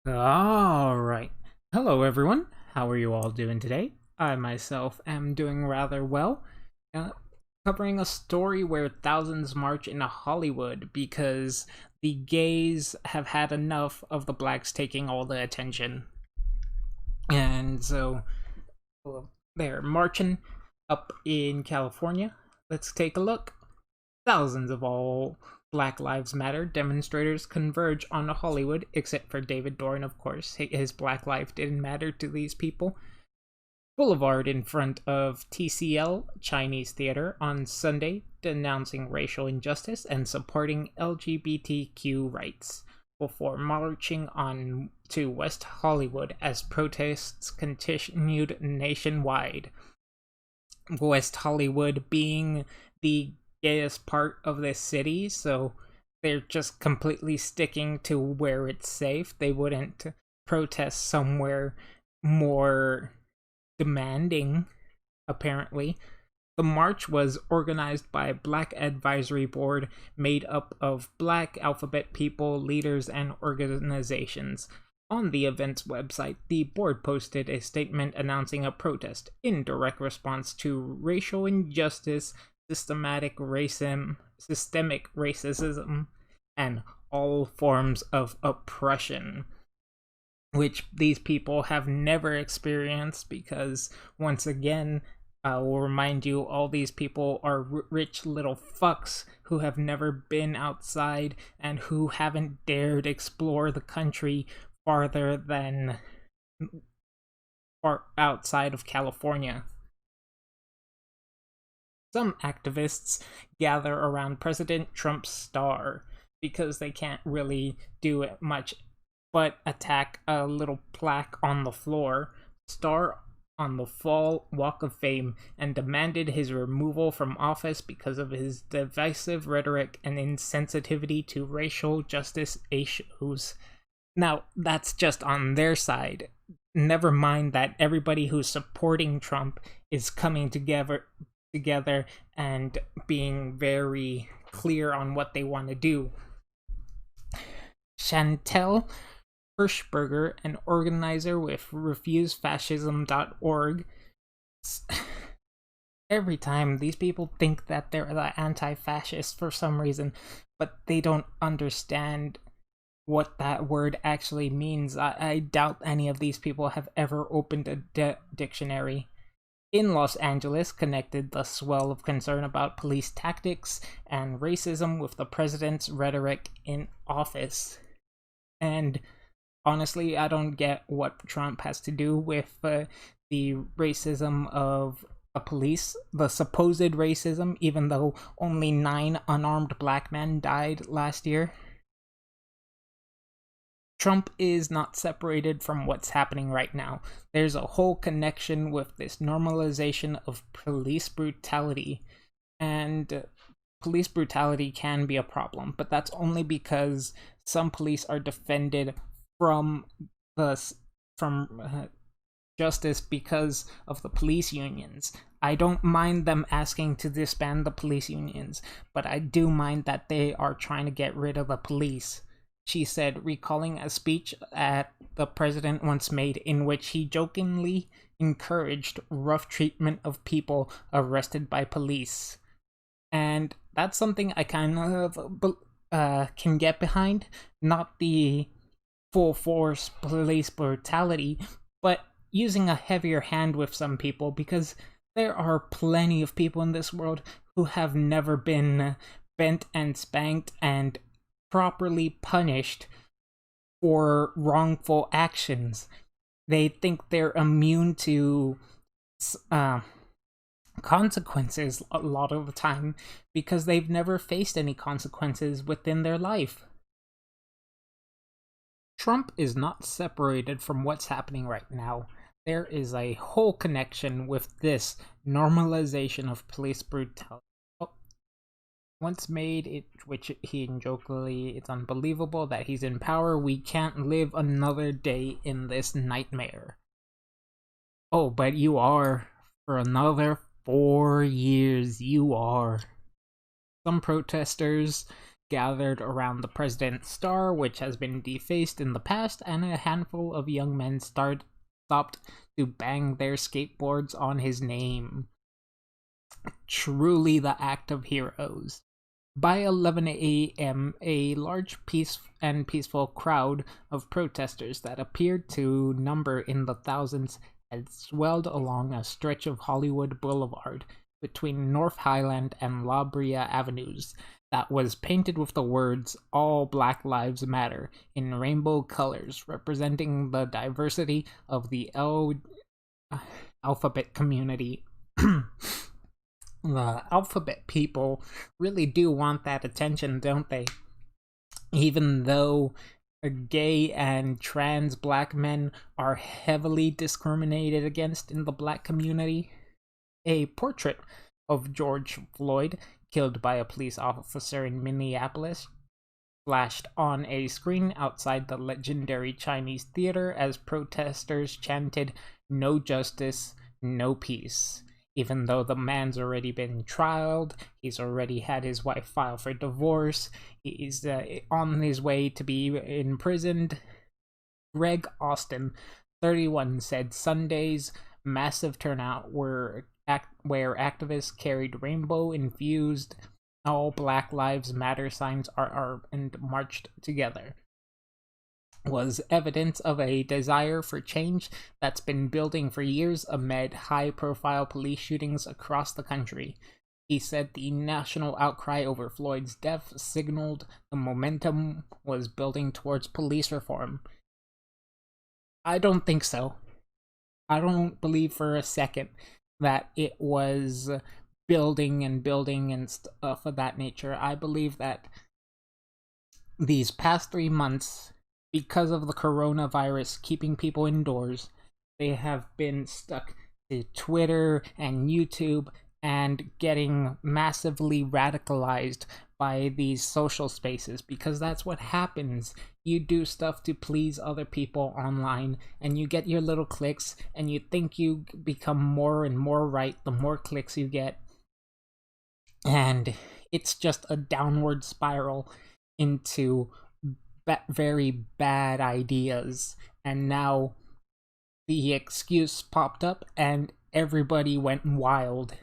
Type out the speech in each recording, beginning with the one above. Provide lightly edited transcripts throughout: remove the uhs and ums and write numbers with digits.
Alright. Hello, everyone. How are you all doing today? I myself am doing rather well. Uh, Covering a story where thousands march into Hollywood because the gays have had enough of the blacks taking all the attention. And so well, they're marching up in California. Let's take a look. Thousands of all Black Lives Matter demonstrators converge on Hollywood, except for David Dorn, of course. His black life didn't matter to these people. Boulevard in front of TCL Chinese Theater on Sunday, denouncing racial injustice and supporting LGBTQ rights, before marching on to West Hollywood as protests continued nationwide. West Hollywood being the gayest part of this city, so they're just completely sticking to where it's safe. They wouldn't protest somewhere more demanding, apparently. The march was organized by a Black Advisory Board made up of Black alphabet people, leaders, and organizations. On the event's website, the board posted a statement announcing a protest in direct response to racial injustice, systemic racism, and all forms of oppression, which these people have never experienced because, once again, I will remind you, all these people are rich little fucks who have never been outside and who haven't dared explore the country farther than far outside of California. Some activists gather around President Trump's star because they can't really do much but attack a little plaque on the floor, star on the Fall Walk of Fame, and demanded his removal from office because of his divisive rhetoric and insensitivity to racial justice issues. Now, that's just on their side. Never mind that everybody who's supporting Trump is coming together and being very clear on what they want to do. Chantel Hirschberger, an organizer with refusefascism.org. Every time these people think that they're the anti-fascist for some reason, but they don't understand what that word actually means. I doubt any of these people have ever opened a dictionary. In Los Angeles, connected the swell of concern about police tactics and racism with the president's rhetoric in office. And honestly, I don't get what Trump has to do with the racism of the police, the supposed racism, even though only 9 unarmed black men died last year. Trump is not separated from what's happening right now. There's a whole connection with this normalization of police brutality. And police brutality can be a problem, but that's only because some police are defended from justice because of the police unions. I don't mind them asking to disband the police unions, but I do mind that they are trying to get rid of the police, she said, recalling a speech that the president once made in which he jokingly encouraged rough treatment of people arrested by police. And that's something I kind of can get behind. Not the full force police brutality, but using a heavier hand with some people, because there are plenty of people in this world who have never been bent and spanked and properly punished for wrongful actions. They think they're immune to consequences a lot of the time because they've never faced any consequences within their life. Trump is not separated from what's happening right now. There is a whole connection with this normalization of police brutality. Once made it, which he jokingly, it's unbelievable that he's in power. We can't live another day in this nightmare. Oh, but you are. For another 4 years, you are. Some protesters gathered around the president's star, which has been defaced in the past, and a handful of young men stopped to bang their skateboards on his name. Truly the act of heroes. By 11 a.m., a large peaceful crowd of protesters that appeared to number in the thousands had swelled along a stretch of Hollywood Boulevard between North Highland and La Brea Avenues that was painted with the words "All Black Lives Matter" in rainbow colors, representing the diversity of the alphabet community. The alphabet people really do want that attention, don't they? Even though gay and trans black men are heavily discriminated against in the black community. A portrait of George Floyd, killed by a police officer in Minneapolis, flashed on a screen outside the legendary Chinese theater as protesters chanted, "No justice, no peace." Even though the man's already been trialed, he's already had his wife file for divorce, he's on his way to be imprisoned. Greg Austin, 31, said Sunday's massive turnout where activists carried rainbow-infused "All Black Lives Matter" signs and marched together was evidence of a desire for change that's been building for years amid high-profile police shootings across the country. He said the national outcry over Floyd's death signaled the momentum was building towards police reform. I don't think so. I don't believe for a second that it was building and stuff of that nature. I believe that these past 3 months, because of the coronavirus keeping people indoors, they have been stuck to Twitter and YouTube and getting massively radicalized by these social spaces, because that's what happens. You do stuff to please other people online, and you get your little clicks, and you think you become more and more right the more clicks you get. And it's just a downward spiral into very bad ideas, and now the excuse popped up and everybody went wild.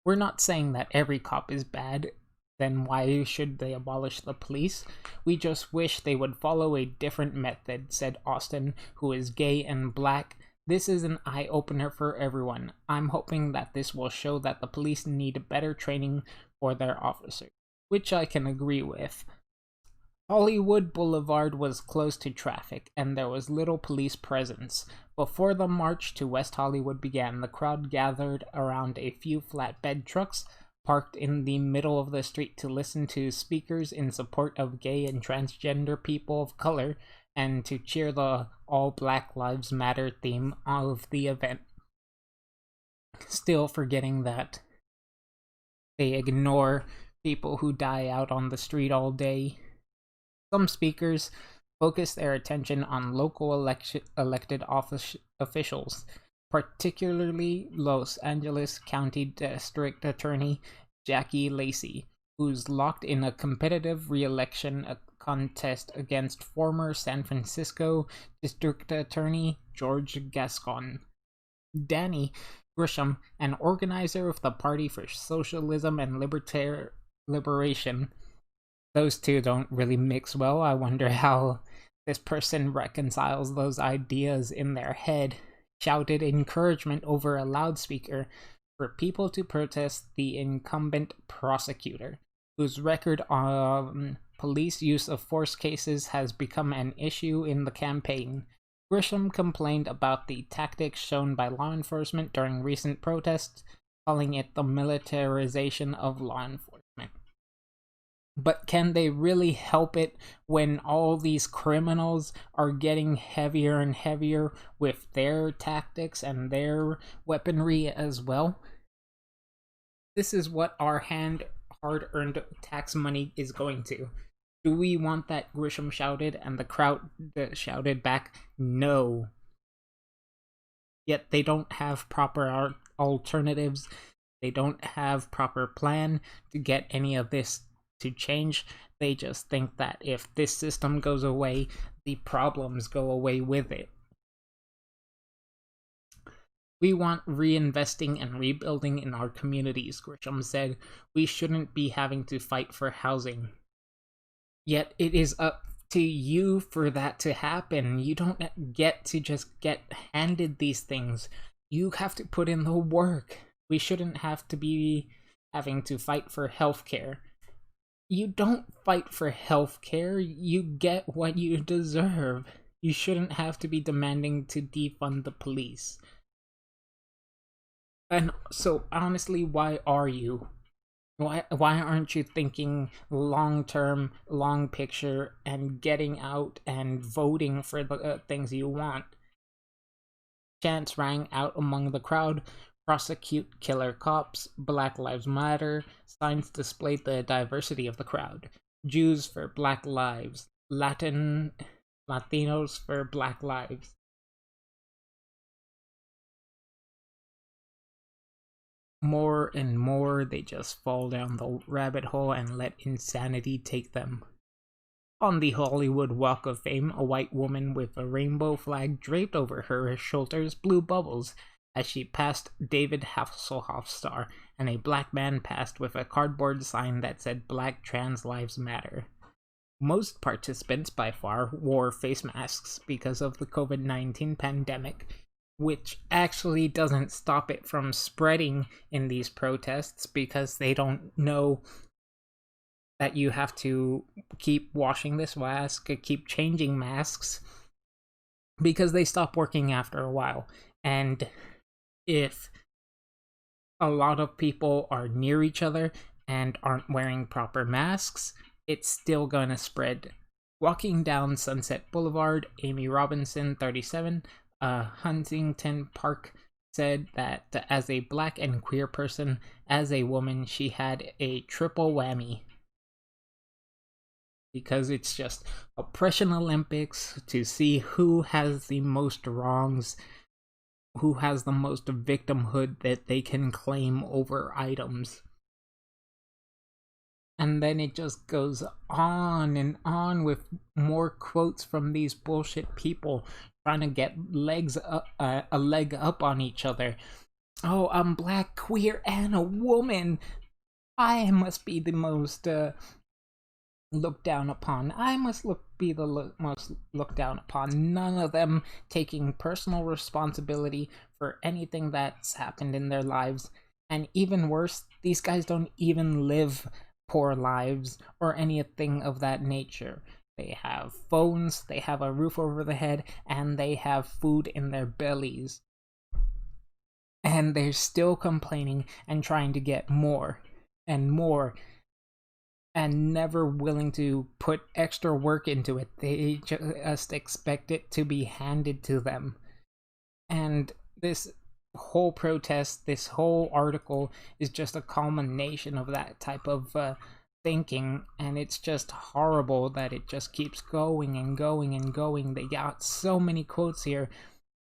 We're not saying that every cop is bad, then why should they abolish the police? We just wish they would follow a different method, said Austin, who is gay and black. This is an eye-opener for everyone. I'm hoping that this will show that the police need better training for their officers, which I can agree with. Hollywood Boulevard was closed to traffic, and there was little police presence. Before the march to West Hollywood began, the crowd gathered around a few flatbed trucks parked in the middle of the street to listen to speakers in support of gay and transgender people of color and to cheer the All Black Lives Matter theme of the event. Still forgetting that they ignore people who die out on the street all day. Some speakers focus their attention on local elected officials, particularly Los Angeles County District Attorney Jackie Lacey, who's locked in a competitive re-election contest against former San Francisco District Attorney George Gascon. Danny Grisham, an organizer of the Party for Socialism and Liberation. Those two don't really mix well. I wonder how this person reconciles those ideas in their head. Shouted encouragement over a loudspeaker for people to protest the incumbent prosecutor, whose record on police use of force cases has become an issue in the campaign. Grisham complained about the tactics shown by law enforcement during recent protests, calling it the militarization of law enforcement. But can they really help it when all these criminals are getting heavier and heavier with their tactics and their weaponry as well? This is what our hard-earned tax money is going to. Do we want that? Grisham shouted, and the crowd shouted back, no. Yet they don't have proper alternatives. They don't have proper plan to get any of this to change. They just think that if this system goes away, the problems go away with it. We want reinvesting and rebuilding in our communities, Grisham said. We shouldn't be having to fight for housing. Yet it is up to you for that to happen. You don't get to just get handed these things. You have to put in the work. We shouldn't have to be having to fight for healthcare. You don't fight for healthcare. You get what you deserve. You shouldn't have to be demanding to defund the police. And so, honestly, why are you? Why aren't you thinking long term, long picture, and getting out and voting for the things you want? Chants rang out among the crowd. Prosecute killer cops, Black Lives Matter. Signs displayed the diversity of the crowd. Jews for Black Lives. Latinos for Black Lives. More and more, they just fall down the rabbit hole and let insanity take them. On the Hollywood Walk of Fame, a white woman with a rainbow flag draped over her shoulders blew bubbles as she passed David Hasselhoff's star, and a black man passed with a cardboard sign that said Black Trans Lives Matter. Most participants by far wore face masks because of the COVID-19 pandemic, which actually doesn't stop it from spreading in these protests because they don't know that you have to keep washing this mask, keep changing masks, because they stop working after a while. And if a lot of people are near each other and aren't wearing proper masks, it's still gonna spread. Walking down Sunset Boulevard, Amy Robinson, 37, Huntington Park, said that as a black and queer person, as a woman, she had a triple whammy. Because it's just Oppression Olympics to see who has the most wrongs, who has the most victimhood that they can claim over items. And then it just goes on and on with more quotes from these bullshit people trying to get a leg up on each other. Oh, I'm black, queer, and a woman. I must be the most looked down upon. I must be the most looked down upon. None of them taking personal responsibility for anything that's happened in their lives. And even worse, these guys don't even live poor lives or anything of that nature. They have phones, they have a roof over their head, and they have food in their bellies. And they're still complaining and trying to get more and more, and never willing to put extra work into it. They just expect it to be handed to them. And this whole protest, this whole article is just a culmination of that type of thinking, and it's just horrible that it just keeps going and going and going. They got so many quotes here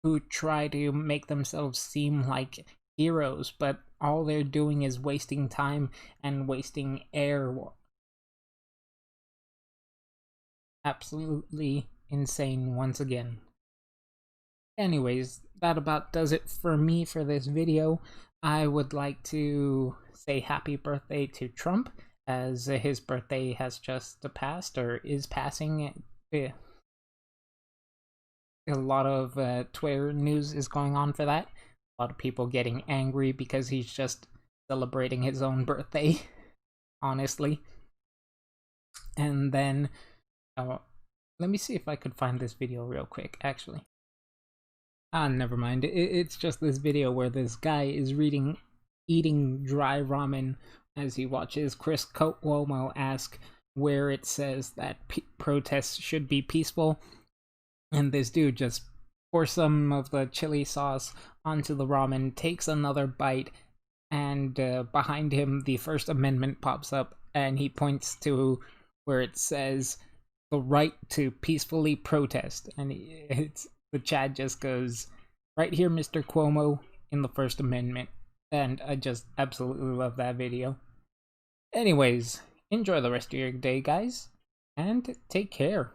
who try to make themselves seem like heroes, but all they're doing is wasting time and wasting air. Absolutely insane once again. Anyways, that about does it for me for this video. I would like to say happy birthday to Trump, as his birthday has just passed, or is passing. A lot of Twitter news is going on for that. A lot of people getting angry because he's just celebrating his own birthday, honestly. And then, let me see if I could find this video real quick, actually. Never mind. It's just this video where this guy is eating dry ramen as he watches Chris Cuomo ask where it says that protests should be peaceful, and this dude just pours some of the chili sauce onto the ramen, takes another bite, and behind him the First Amendment pops up, and he points to where it says the right to peacefully protest, and the chat just goes, right here, Mr. Cuomo, in the First Amendment. and I just absolutely love that video. Anyways, enjoy the rest of your day, guys, and take care.